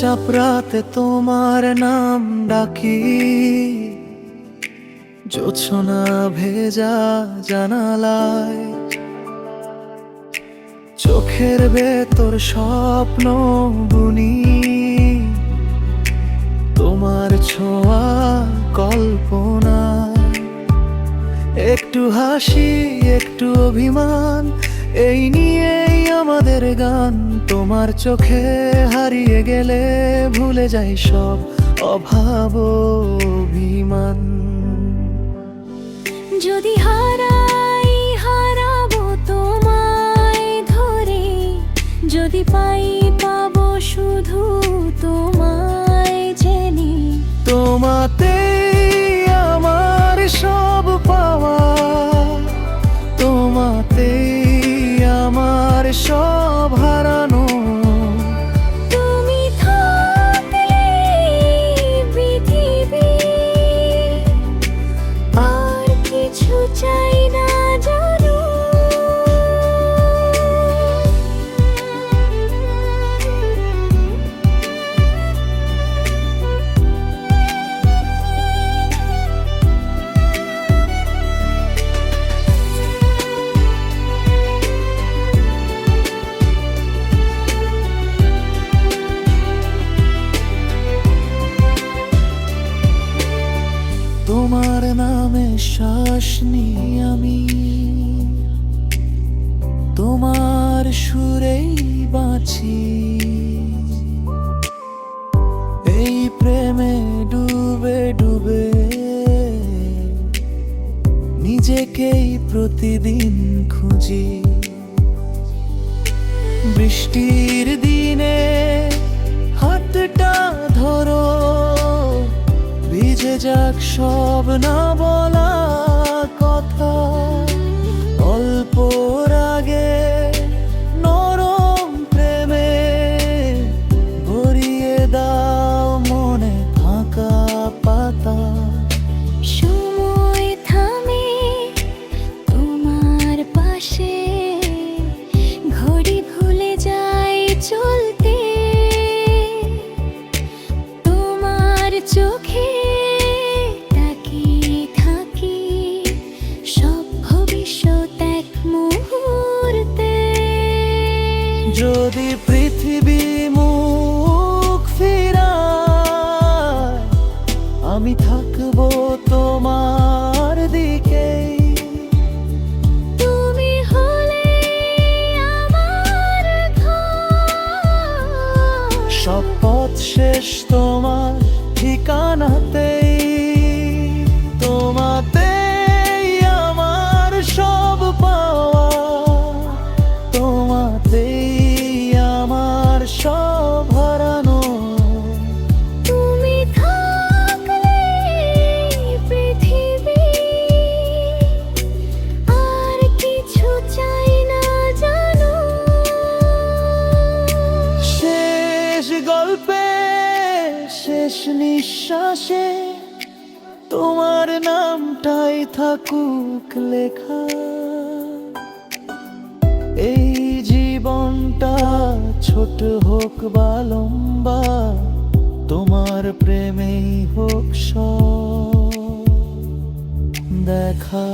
চাপ রাতে তোমার নাম ডাকি, জোছনা ভেজা জানালায়, চোখের ভেতর স্বপ্ন বুনি, তোমার ছোঁয়া কল্পনা। একটু হাসি একটু অভিমান, এই নিয়েই আমাদের গান। তোমার চোখে হারিয়ে গেলে ভুলে যাই সব অভাব অভিমান। যদি হারাই হারাবো তোমায় ধরে, যদি পাই পাবো শুধু তোমায় জেনে। তোমাতেই আমার সব পাওয়া, তোমাতেই আমার সব হারানো। তুমি থাকলে পৃথিবী আর কিছু চাই না জানো। তোমার নামে শ্বাস নিই আমি, তোমার সুরেই বাঁচি। এই প্রেমে ডুবে ডুবে নিজেকেই প্রতিদিন খুঁজি। বৃষ্টির দিনে হাতটা ধরো, ভিজে যাক সব না বলা কথা। অল্প রাগে নরম প্রেমে ভরিয়ে দাও মনে ফাঁকা পাতা। সময় থামে তোমার পাশে, ঘড়ি ভুলে যায় চলতে। তোমার চোখে তাকিয়ে থাকি সব ভবিষ্যৎ এক মুহূর্তে। যদি পৃথিবী মুখ ফিরায়, আমি থাকবো তোমার দিকেই। তুমি হলে আমার ঘর, সব পথ শেষ তোমার ঠিকানাতেই। তোমাতেই আমার সব পাওয়া, তোমাতেই আমার সব হারানো। তুমি থাকলে পৃথিবী আর কিছু চাই না জানো। শেষ গল্পে শেষ নিঃশ্বাসে তোমার নামটাই থাকুক লেখা। এই জীবনটা ছোট হোক বা লম্বা, তোমার প্রেমেই হোক সব দেখা।